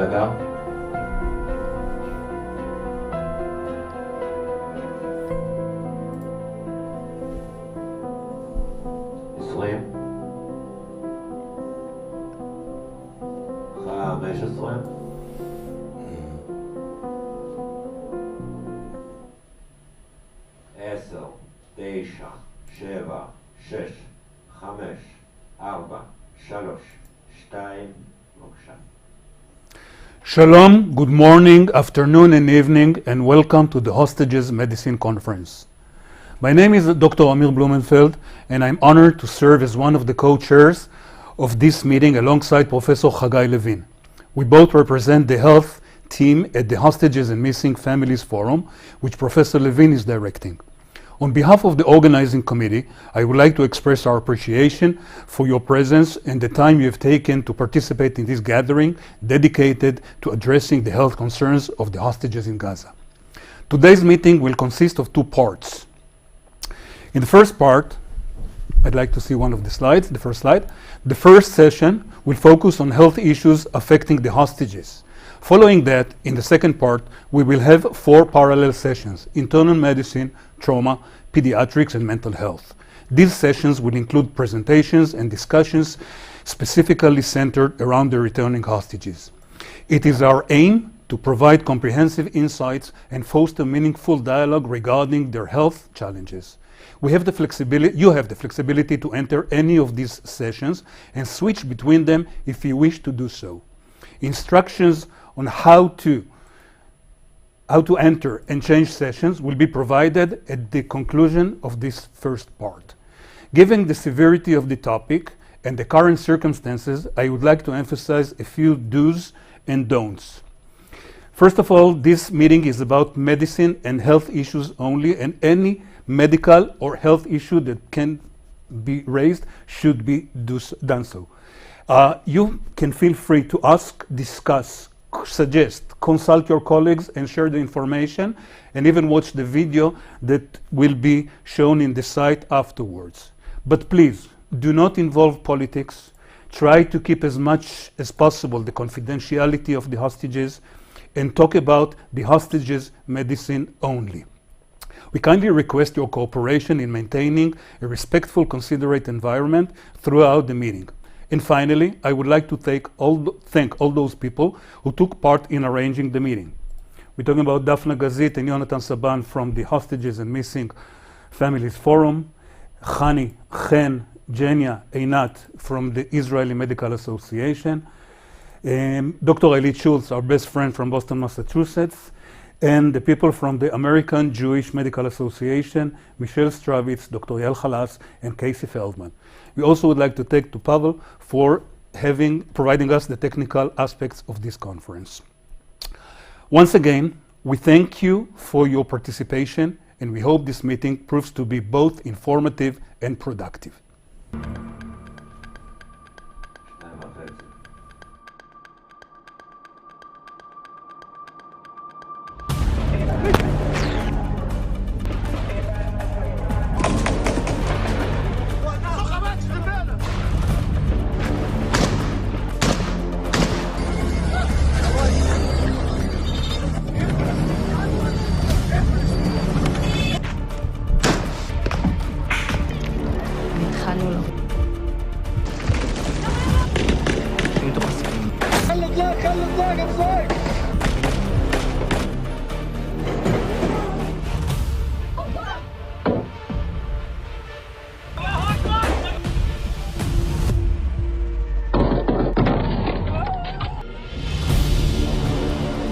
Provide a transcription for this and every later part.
מפלגה? עשרים? 15? 10, 9, 7, 6, 5, 4, 3, 2, בבקשה. Shalom, good morning, afternoon and evening, and welcome to the Hostages Medicine Conference. My name is Dr. Amir Blumenfeld, and I'm honored to serve as one of the co-chairs of this meeting alongside Professor Chagai Levin. We both represent the health team at the Hostages and Missing Families Forum, which Professor Levin is directing. On behalf of the organizing committee, I would like to express our appreciation for your presence and the time you have taken to participate in this gathering dedicated to addressing the health concerns of the hostages in Gaza. Today's meeting will consist of two parts. In the first part, I'd like to see one of the slides, the first slide. The first session will focus on health issues affecting the hostages. Following that, in the second part, we will have 4 parallel sessions: internal medicine, trauma, pediatrics, and mental health. These sessions will include presentations and discussions specifically centered around the returning hostages. It is our aim to provide comprehensive insights and foster meaningful dialogue regarding their health challenges. You have the flexibility to enter any of these sessions and switch between them if you wish to do so. Instructions on how to enter and change sessions will be provided at the conclusion of this first part. Given the severity of the topic and the current circumstances, I would like to emphasize a few do's and don'ts. First of all, this meeting is about medicine and health issues only, and any medical or health issue that can be raised should be done so. You can feel free to ask, discuss, suggest, consult your colleagues, and share the information, and even watch the video that will be shown in the site afterwards. But please, do not involve politics. Try to keep as much as possible the confidentiality of the hostages and talk about the hostages' medicine only. We kindly request your cooperation in maintaining a respectful, considerate environment throughout the meeting. And finally, I would like to thank all those people who took part in arranging the meeting. We're talking about Daphne Gazit and Yonatan Saban from the Hostages and Missing Families Forum, Chani, Chen, Jenya, Einat from the Israeli Medical Association, Dr. Eilit Schultz, our best friend from Boston, Massachusetts, and the people from the American Jewish Medical Association, Michelle Stravitz, Dr. Yael Chalas, and Casey Feldman. We also would like to thank to Pavel for providing us the technical aspects of this conference. Once again, we thank you for your participation, and we hope this meeting proves to be both informative and productive.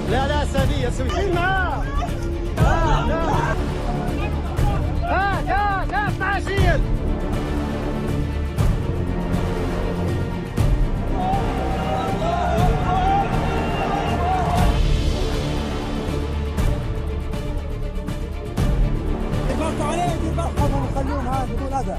لا سادية سوي معاه لا مع شيل يبقوا عليه يبرحبوا وخلوهم هذا بدون أذى.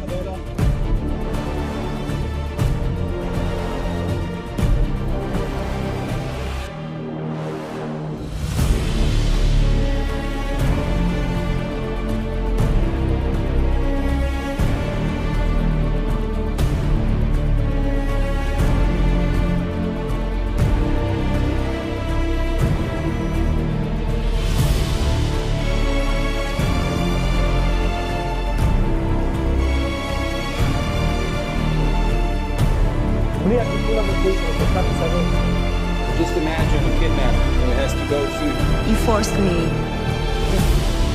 he forced me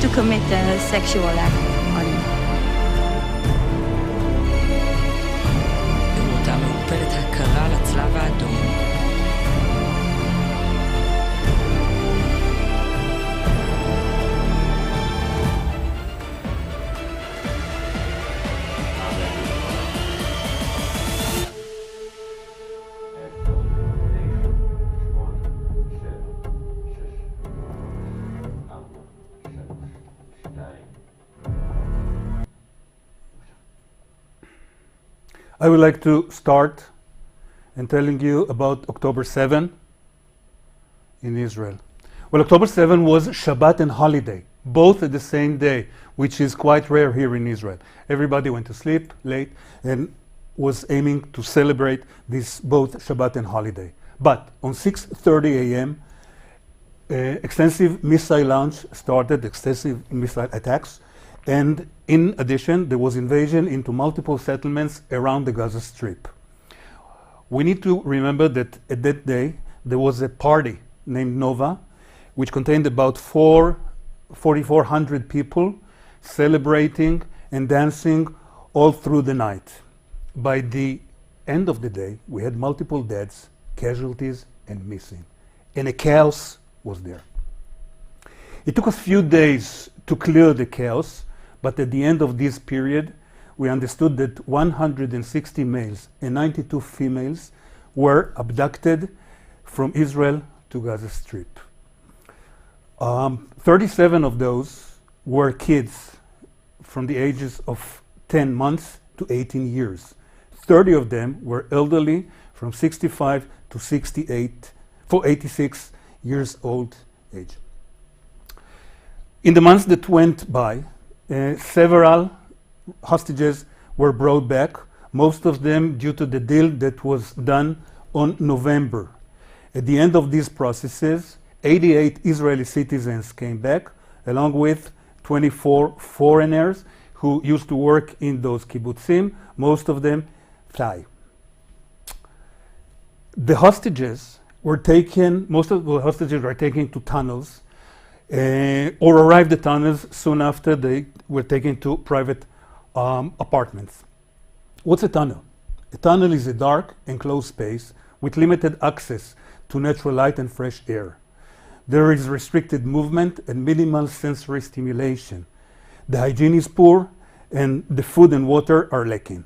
to commit a sexual act on him. אותה מעופלת הכרה לצלב האדום. I would like to start in telling you about October 7 in Israel. Well, October 7 was Shabbat and holiday, both at the same day, which is quite rare here in Israel. Everybody went to sleep late and was aiming to celebrate this both Shabbat and holiday. But on 6:30 a.m., extensive missile launch started, extensive missile attacks, and in addition, there was invasion into multiple settlements around the Gaza Strip. We need to remember that at that day, there was a party named Nova, which contained about 4,400 people celebrating and dancing all through the night. By the end of the day, we had multiple deaths, casualties, and missing. And a chaos was there. It took us a few days to clear the chaos, but at the end of this period, we understood that 160 males and 92 females were abducted from Israel to Gaza Strip. 37 of those were kids from the ages of 10 months to 18 years. 30 of them were elderly from 65 to 86 years old age. In the months that went by, several hostages were brought back, most of them due to the deal that was done on November. At the end of these processes, 88 Israeli citizens came back, along with 24 foreigners who used to work in those kibbutzim, most of them Thai. The hostages were taken, most of the hostages were taken to tunnels, or arrived at tunnels soon after they were taken to private apartments. What's a tunnel? A tunnel is a dark, enclosed space with limited access to natural light and fresh air. There is restricted movement and minimal sensory stimulation. The hygiene is poor, and the food and water are lacking.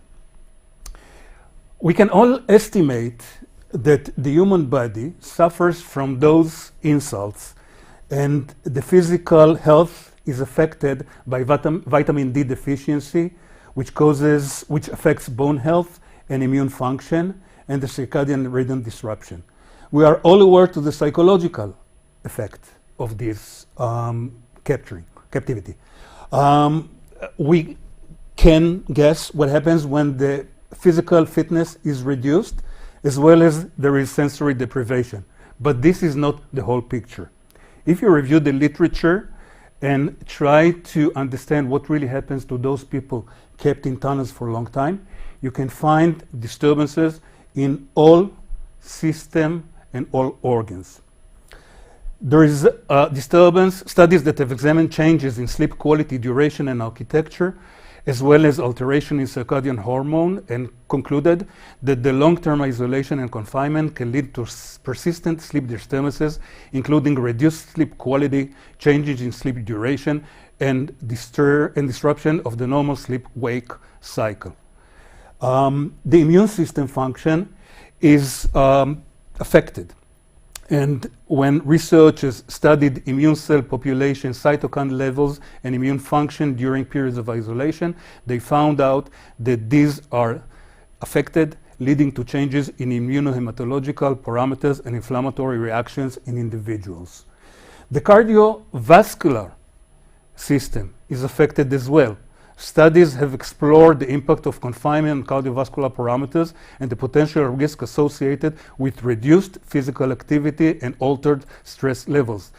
We can all estimate that the human body suffers from those insults, and the physical health is affected by vitamin D deficiency, which affects bone health and immune function, and the circadian rhythm disruption. We are all aware to the psychological effect of this captivity. We can guess what happens when the physical fitness is reduced, as well as there is sensory deprivation. But this is not the whole picture. If you review the literature and try to understand what really happens to those people kept in tunnels for a long time, you can find disturbances in all systems and all organs. There is studies that have examined changes in sleep quality, duration, and architecture, as well as alteration in circadian hormone, and concluded that the long-term isolation and confinement can lead to persistent sleep disturbances, including reduced sleep quality, changes in sleep duration, and disruption of the normal sleep-wake cycle. The immune system function is affected. And when researchers studied immune cell population, cytokine levels, and immune function during periods of isolation, they found out that these are affected, leading to changes in immunohematological parameters and inflammatory reactions in individuals. The cardiovascular system is affected as well. Studies have explored the impact of confinement on cardiovascular parameters and the potential risk associated with reduced physical activity and altered stress levels.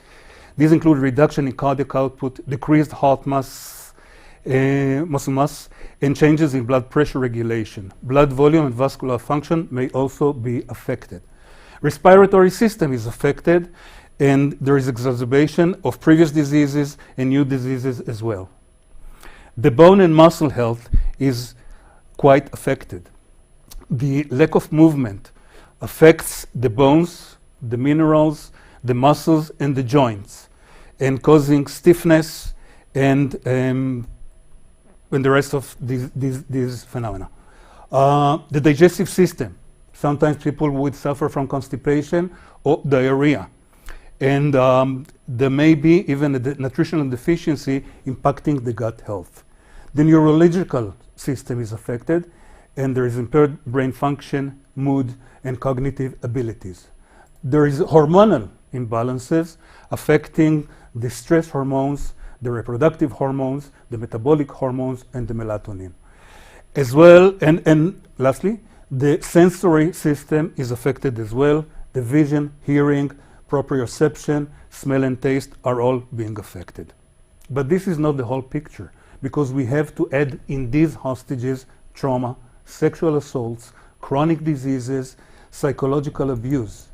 These include reduction in cardiac output, decreased heart mass, muscle mass, and changes in blood pressure regulation. Blood volume and vascular function may also be affected. Respiratory system is affected, and there is exacerbation of previous diseases and new diseases as well. The bone and muscle health is quite affected. The lack of movement affects the bones, the minerals, the muscles, and the joints, and causing stiffness and the rest of these phenomena. The digestive system. Sometimes people would suffer from constipation or diarrhea. And there may be even a nutritional deficiency impacting the gut health. The neurological system is affected, and there is impaired brain function, mood, and cognitive abilities. There is hormonal imbalances affecting the stress hormones, the reproductive hormones, the metabolic hormones, and the melatonin. As well, and lastly, the sensory system is affected as well. The vision, hearing, proprioception, smell and taste are all being affected. But this is not the whole picture, because we have to add in these hostages trauma, sexual assaults, chronic diseases, psychological abuse.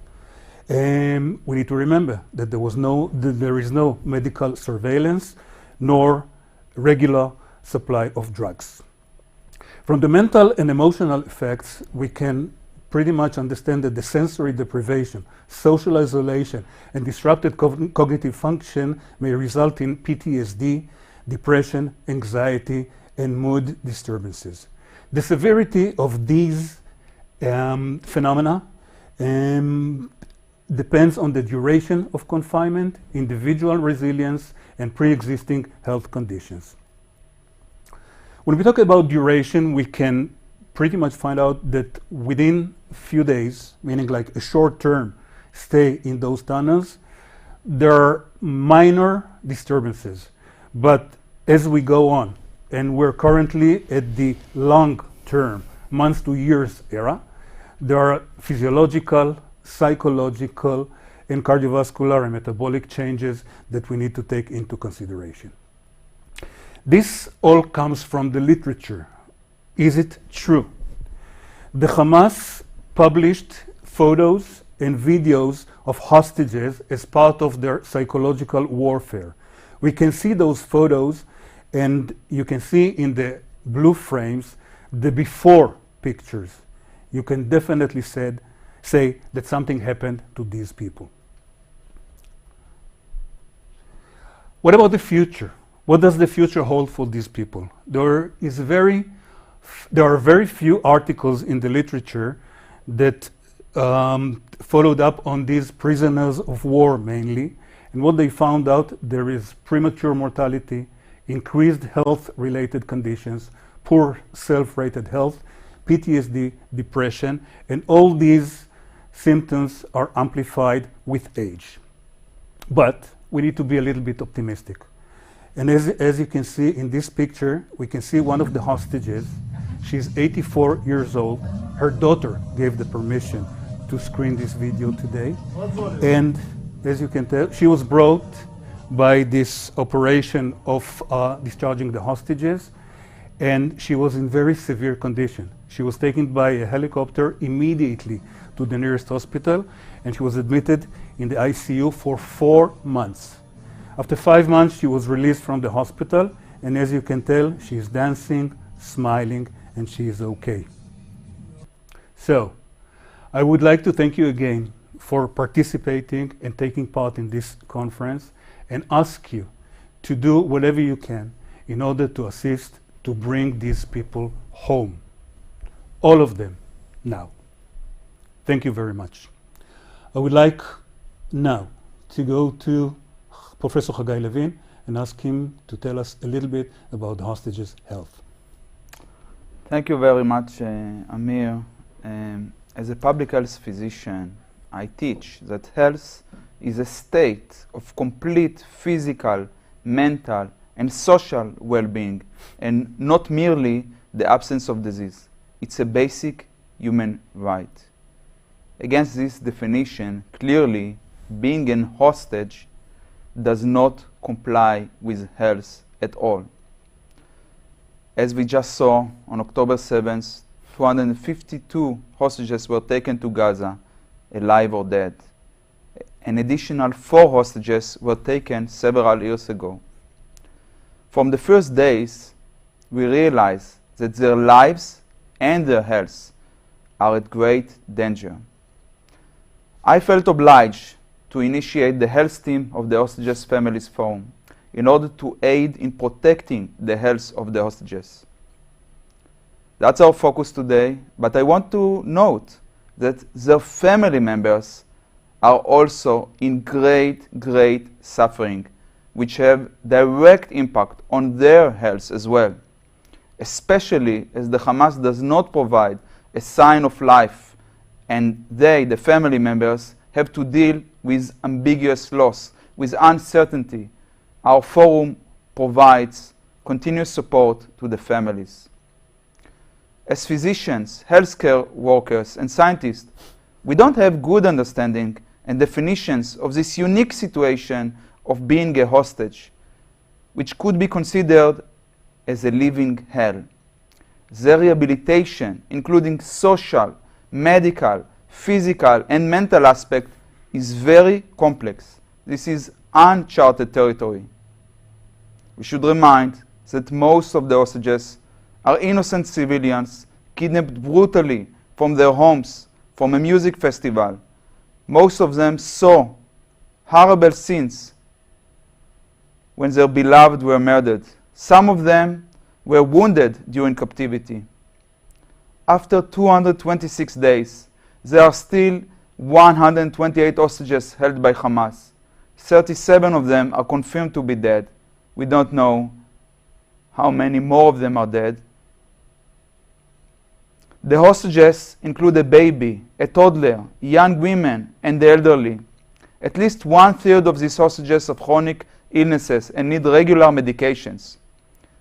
We need to remember that there is no medical surveillance nor regular supply of drugs. From the mental and emotional effects, we can pretty much understand that the sensory deprivation, social isolation, and disrupted cognitive function may result in PTSD, depression, anxiety, and mood disturbances. The severity of these phenomena depends on the duration of confinement, individual resilience, and pre-existing health conditions. When we talk about duration, we can pretty much find out that within a few days, meaning like a short-term stay in those tunnels, there are minor disturbances. But as we go on, and we're currently at the long-term, months to years era, there are physiological, psychological, and cardiovascular and metabolic changes that we need to take into consideration. This all comes from the literature. Is it true? The Hamas published photos and videos of hostages as part of their psychological warfare. We can see those photos, and you can see in the blue frames the before pictures. You can definitely say that something happened to these people. What about the future? What does the future hold for these people? There are very few articles in the literature that followed up on these prisoners of war mainly. And what they found out, there is premature mortality, increased health-related conditions, poor self-rated health, PTSD, depression, and all these symptoms are amplified with age. But we need to be a little bit optimistic. And as you can see in this picture, we can see one of the hostages. She's 84 years old. Her daughter gave the permission to screen this video today. And as you can tell, she was brought by this operation of discharging the hostages, and she was in very severe condition. She was taken by a helicopter immediately to the nearest hospital, and she was admitted in the ICU for 4 months. After 5 months, she was released from the hospital, and as you can tell, she is dancing, smiling, and she is okay. So, I would like to thank you again for participating and taking part in this conference, and ask you to do whatever you can in order to assist to bring these people home. All of them now. Thank you very much. I would like now to go to Professor Hagai Levin and ask him to tell us a little bit about the hostages' health. Thank you very much, Amir. As a public health physician, I teach that health is a state of complete physical, mental, and social well-being, and not merely the absence of disease. It's a basic human right. Against this definition, clearly, being a hostage does not comply with health at all. As we just saw, on October 7th, 252 hostages were taken to Gaza, alive or dead. An additional 4 hostages were taken several years ago. From the first days, we realized that their lives and their health are at great danger. I felt obliged to initiate the health team of the Hostages Families Forum in order to aid in protecting the health of the hostages. That's our focus today, but I want to note that their family members are also in great suffering, which have direct impact on their health as well, especially as the Hamas does not provide a sign of life, and they, the family members, have to deal with ambiguous loss, with uncertainty. Our forum provides continuous support to the families. As physicians, healthcare workers, and scientists, we don't have good understanding and definitions of this unique situation of being a hostage, which could be considered as a living hell. Their rehabilitation, including social, medical, physical, and mental aspect, is very complex. This is uncharted territory. We should remind that most of the hostages are innocent civilians kidnapped brutally from their homes, from a music festival. Most of them saw horrible scenes when their beloved were murdered. Some of them were wounded during captivity. After 226 days, there are still 128 hostages held by Hamas. 37 of them are confirmed to be dead. We don't know how many more of them are dead. The hostages include a baby, a toddler, young women, and the elderly. At least 1/3 of these hostages have chronic illnesses and need regular medications.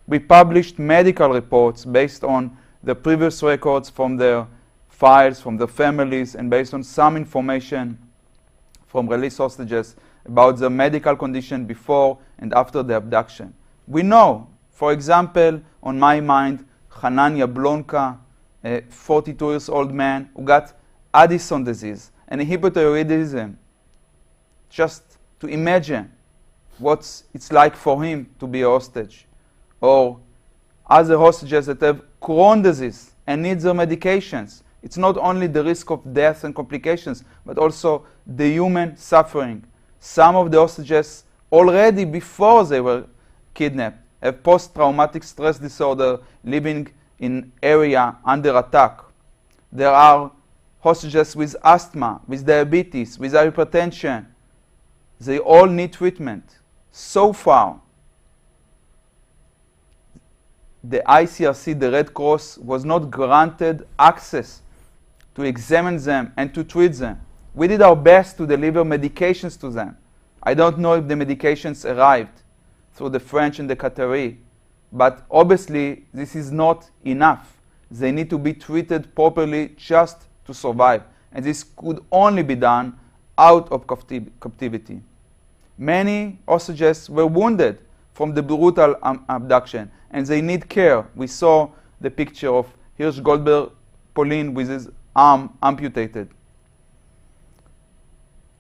We published medical reports based on the previous records from their files, from their families, and based on some information from released hostages about their medical condition before and after the abduction. We know, for example, on my mind, Hanan Yablonka, a 42-year-old man who got Addison disease and a hypothyroidism. Just to imagine what it's like for him to be a hostage. Or other hostages that have Crohn's disease and need their medications. It's not only the risk of death and complications, but also the human suffering. Some of the hostages, already before they were kidnapped, have post-traumatic stress disorder, living in area under attack. There are hostages with asthma, with diabetes, with hypertension. They all need treatment. So far, the ICRC, the Red Cross, was not granted access to examine them and to treat them. We did our best to deliver medications to them. I don't know if the medications arrived through the French and the Qatari, but obviously this is not enough. They need to be treated properly just to survive, and this could only be done out of captivity. Many hostages were wounded from the brutal abduction, and they need care. We saw the picture of Hirsch Goldberg Pauline with his arm amputated.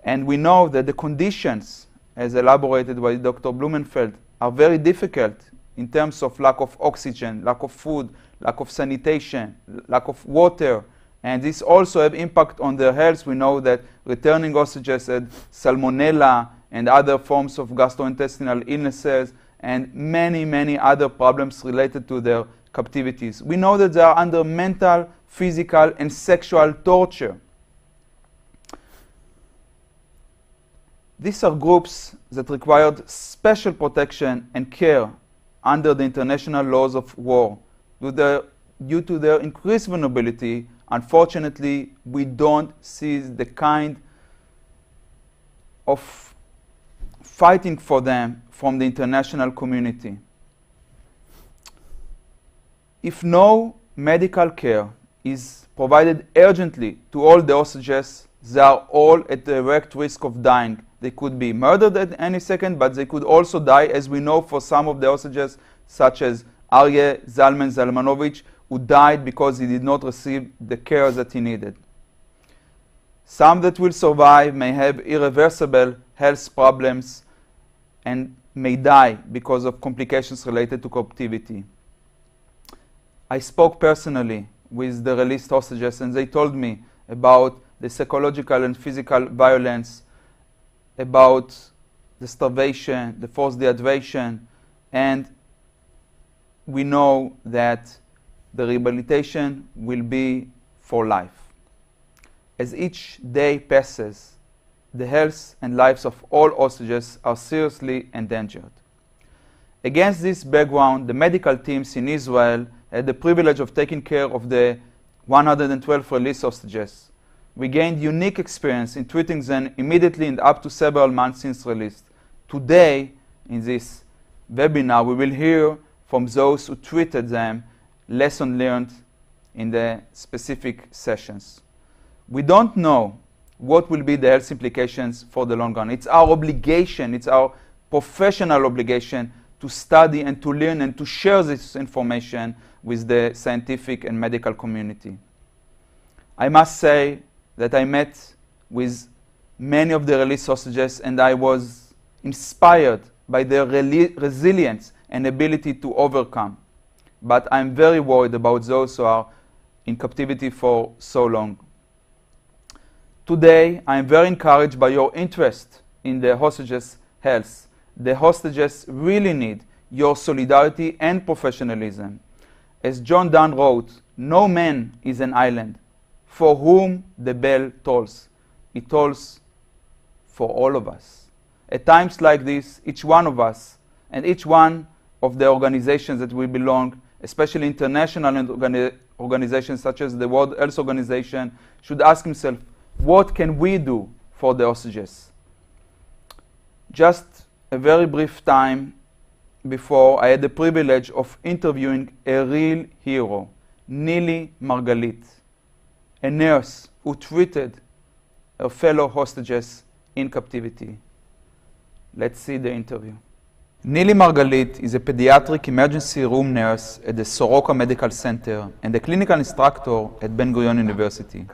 And we know that the conditions, as elaborated by Dr. Blumenfeld, are very difficult in terms of lack of oxygen, lack of food, lack of sanitation, lack of water, and this also have impact on their health. We know that returning hostages had salmonella and other forms of gastrointestinal illnesses and many other problems related to their captivities. We know that they are under mental, physical, and sexual torture. These are groups that required special protection and care under the international laws of war. Due to their increased vulnerability, unfortunately, we don't see the kind of fighting for them from the international community. If no medical care is provided urgently to all the hostages, they are all at direct risk of dying. They could be murdered at any second, but they could also die, as we know for some of the hostages, such as Aryeh Zalman Zalmanovich, who died because he did not receive the care that he needed. Some that will survive may have irreversible health problems and may die because of complications related to captivity. I spoke personally with the released hostages, and they told me about the psychological and physical violence, about the starvation, the forced dehydration, and we know that the rehabilitation will be for life. As each day passes, the health and lives of all hostages are seriously endangered. Against this background, the medical teams in Israel had the privilege of taking care of the 112 released hostages. We gained unique experience in treating them immediately and up to several months since release. Today, in this webinar, we will hear from those who treated them, lessons learned in the specific sessions. We don't know what will be the health implications for the long run. It's our obligation, it's our professional obligation to study and to learn and to share this information with the scientific and medical community. I must say that I met with many of the released hostages, and I was inspired by their resilience and ability to overcome. But I'm very worried about those who are in captivity for so long. Today, I am very encouraged by your interest in the hostages' health. The hostages really need your solidarity and professionalism. As John Donne wrote, "No man is an island for whom the bell tolls. It tolls for all of us." At times like this, each one of us and each one of the organizations that we belong, especially international organizations such as the World Health Organization, should ask himself, what can we do for the hostages? Just a very brief time before, I had the privilege of interviewing a real hero, Nili Margalit, a nurse who treated her fellow hostages in captivity. Let's see the interview. Nili Margalit is a pediatric emergency room nurse at the Soroka Medical Center and a clinical instructor at Ben-Gurion University.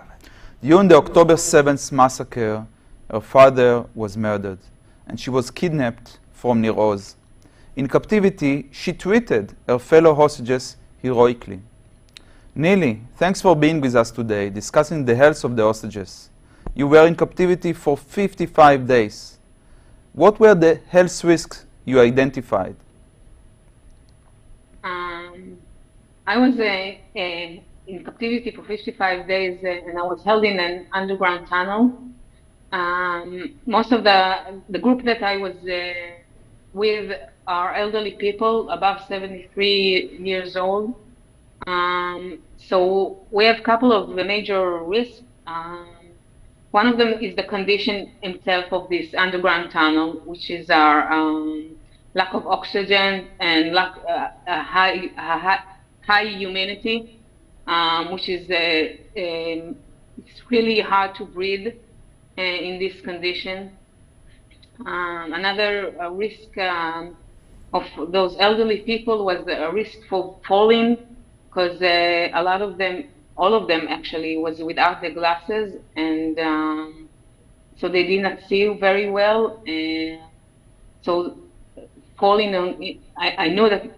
During the October 7th massacre, her father was murdered, and she was kidnapped from Nir Oz. In captivity, she treated her fellow hostages heroically. Nili, thanks for being with us today, discussing the health of the hostages. You were in captivity for 55 days. What were the health risks you identified? I was in captivity for 55 days, and I was held in an underground tunnel. Most of the group that I was with are elderly people, above 73 years old. So we have a couple of major risks. One of them is the condition itself of this underground tunnel, which is our lack of oxygen and high humidity, which is it's really hard to breathe in this condition. Another risk of those elderly people was a risk for falling, because a lot of them, all of them actually, was without their glasses, and so they did not see very well. So falling on, I know that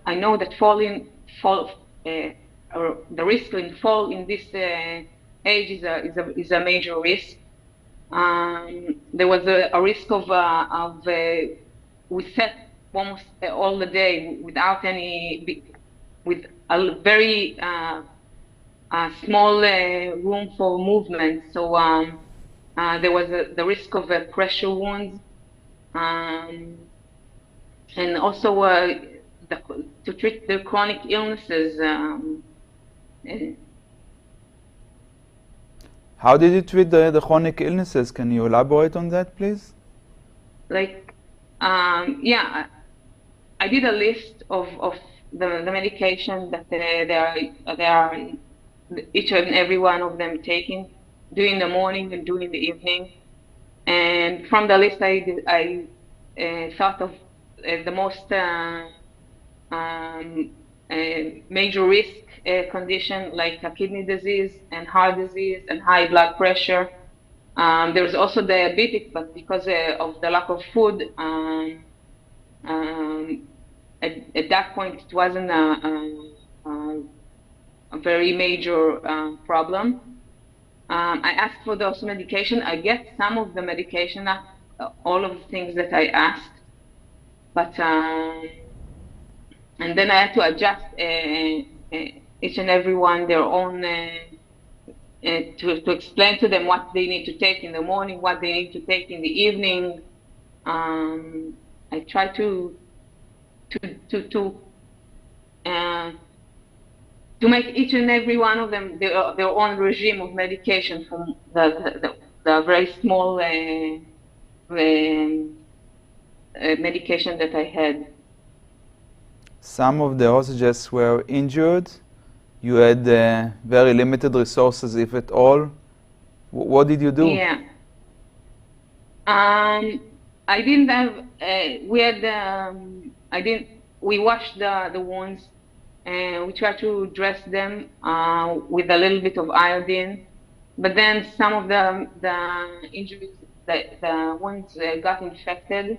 or the risk in fall in this age is a major risk. There was a risk of we sat almost all the day without with a very small room for movement. So there was the risk of pressure wounds, and also to treat the chronic illnesses. How did you treat the chronic illnesses? Can you elaborate on that, please? Yeah, I did a list of the medication that they are each and every one of them taking during the morning and during the evening. And from the list, I thought of the most major risk condition, like kidney disease and heart disease and high blood pressure. There's also diabetic, but because of the lack of food, at that point it wasn't a very major problem. I asked for those medication. I get some of the medication, not all of the things that I asked, but and then I had to adjust each and every one their own to explain to them what they need to take in the morning, what they need to take in the evening. I try to make each and every one of them their own regime of medication from the very small medication that I had. Some of the hostages were injured. You had very limited resources, if at all. What did you do? Yeah. I didn't have. We had. I didn't. We washed the wounds, and we tried to dress them with a little bit of iodine. But then some of the injuries, the wounds got infected.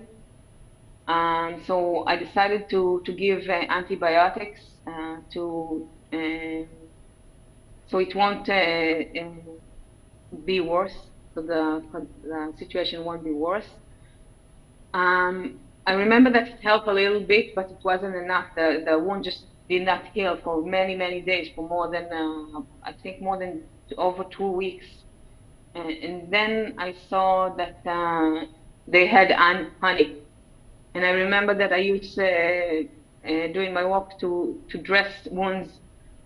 So I decided to give antibiotics so it won't be worse. So the situation won't be worse. I remember that it helped a little bit, but it wasn't enough. The wound just did not heal for many days, for more than I think more than over 2 weeks. And then I saw that they had honey. And I remember that I used during my work to dress wounds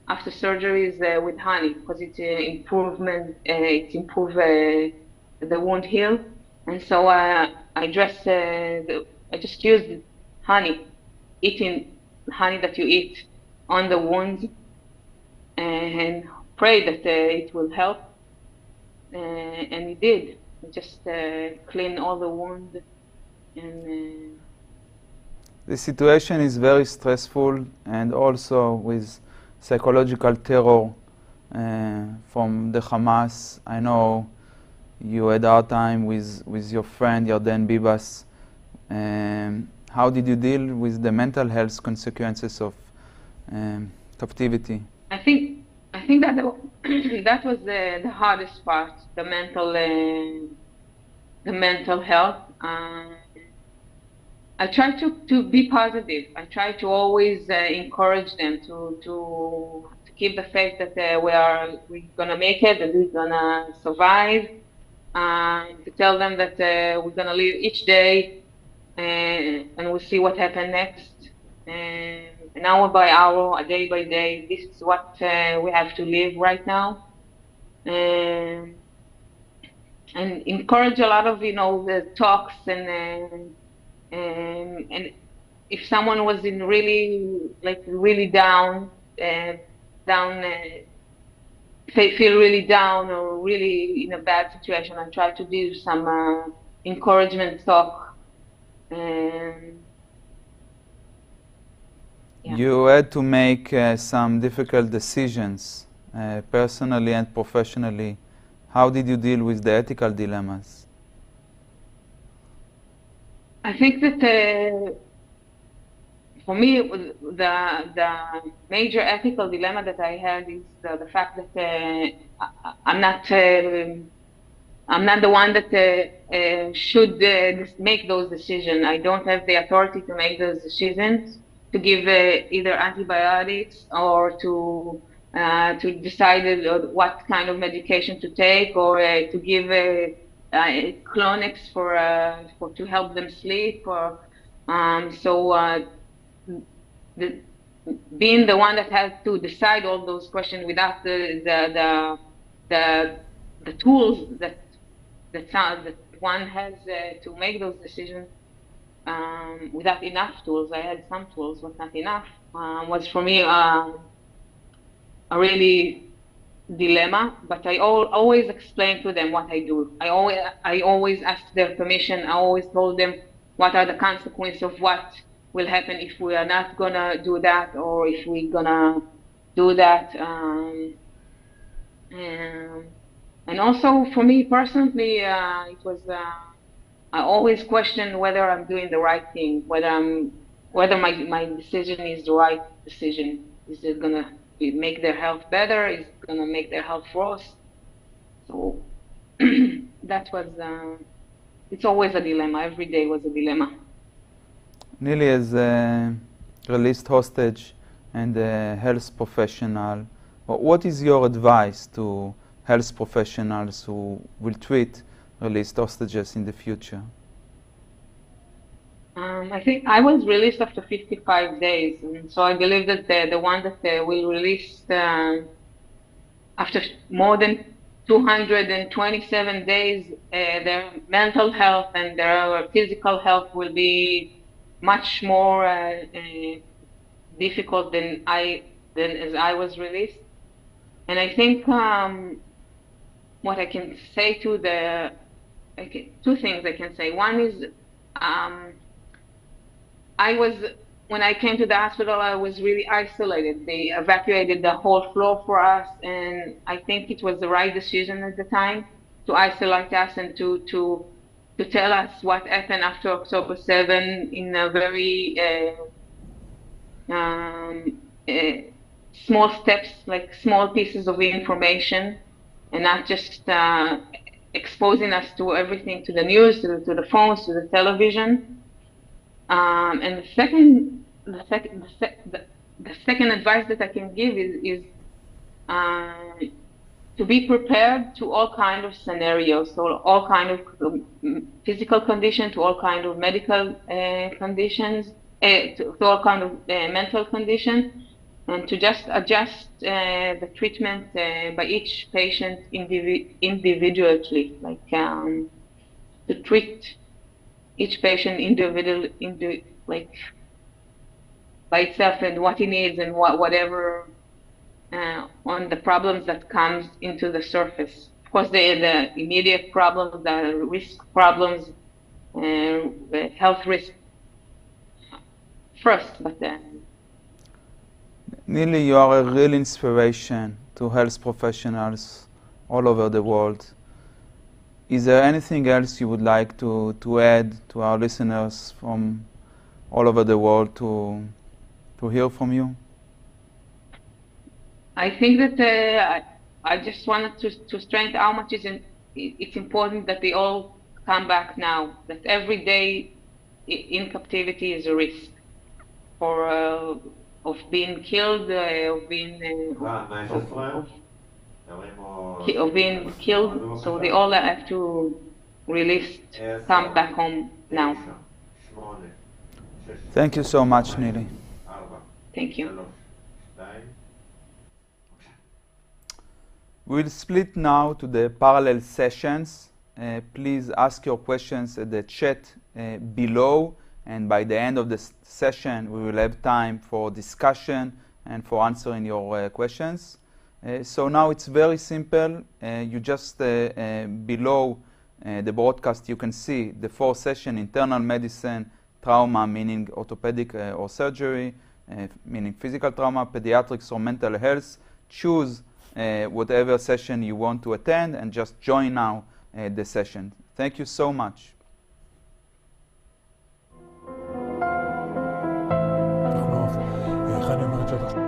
after surgeries with honey, because it's improved the wound heal. And so I just used honey, eating honey that you eat on the wounds, and pray that it will help. And it did. It just cleaned all the wounds. And the situation is very stressful, and also with psychological terror from the Hamas. I know you had a hard time with your friend Yarden Bibas. How did you deal with the mental health consequences of captivity? I think that that was the hardest part, the mental health. I try to be positive. I try to always encourage them to keep the faith that we're gonna make it, that we're gonna survive. To tell them that we're gonna live each day, and we'll see what happens next. An hour by hour, a day by day. This is what we have to live right now. And encourage a lot of the talks and if someone was in really down, feel really down or really in a bad situation, I try to do some encouragement talk. Yeah. You had to make some difficult decisions, personally and professionally. How did you deal with the ethical dilemmas? I think that for me, the major ethical dilemma that I had is the fact that I'm not the one that should make those decisions. I don't have the authority to make those decisions, to give either antibiotics or to decide what kind of medication to take, or to give Clonix for to help them sleep. Or being the one that has to decide all those questions without the tools that one has to make those decisions, without enough tools. I had some tools, but not enough. Was for me a really dilemma. But I always explain to them what I do. I always ask their permission. I always told them what are the consequences of what will happen if we are not gonna do that, or if we're gonna do that. And also for me personally, it was, I always question whether I'm doing the right thing, whether my decision is the right decision. Is it gonna make their health better? Is it gonna make their health worse? So that was, it's always a dilemma. Every day was a dilemma. Nearly as a released hostage and a health professional, what is your advice to health professionals who will treat released hostages in the future? I think I was released after 55 days, and so I believe that the one that will release after more than 227 days, their mental health and their physical health will be much more difficult than as I was released. And I think what I can say to two things I can say. One is when I came to the hospital, I was really isolated. They evacuated the whole floor for us, and I think it was the right decision at the time to isolate us and to tell us what happened after October 7 in a very small steps, like small pieces of information, and not just exposing us to everything, to the news, to the phones, to the television. And the second advice that I can give is to be prepared to all kind of scenarios, so all kind of physical conditions, to all kind of medical conditions, to all kind of mental conditions, and to just adjust the treatment by each patient individually, like to treat each patient individually, like by itself, and what he needs and whatever on the problems that comes into the surface. Of course, the immediate problems, the risk problems, the health risk first, but Nearly, you are a real inspiration to health professionals all over the world. Is there anything else you would like to add to our listeners from all over the world to hear from you? I think that I just wanted to strengthen how much it's important that they all come back now, that every day in captivity is a risk for of being killed, of being killed, so they all have to come back home now. Thank you so much, Nili. Thank you. We'll split now to the parallel sessions. Please ask your questions at the chat below, and by the end of the session we will have time for discussion and for answering your questions. So now it's very simple. You just below the broadcast you can see the 4 sessions: internal medicine, trauma meaning orthopedic or surgery, meaning physical trauma, pediatrics or mental health. Choose whatever session you want to attend and just join now the session. Thank you so much. אנחנו, חני אומרת שאתה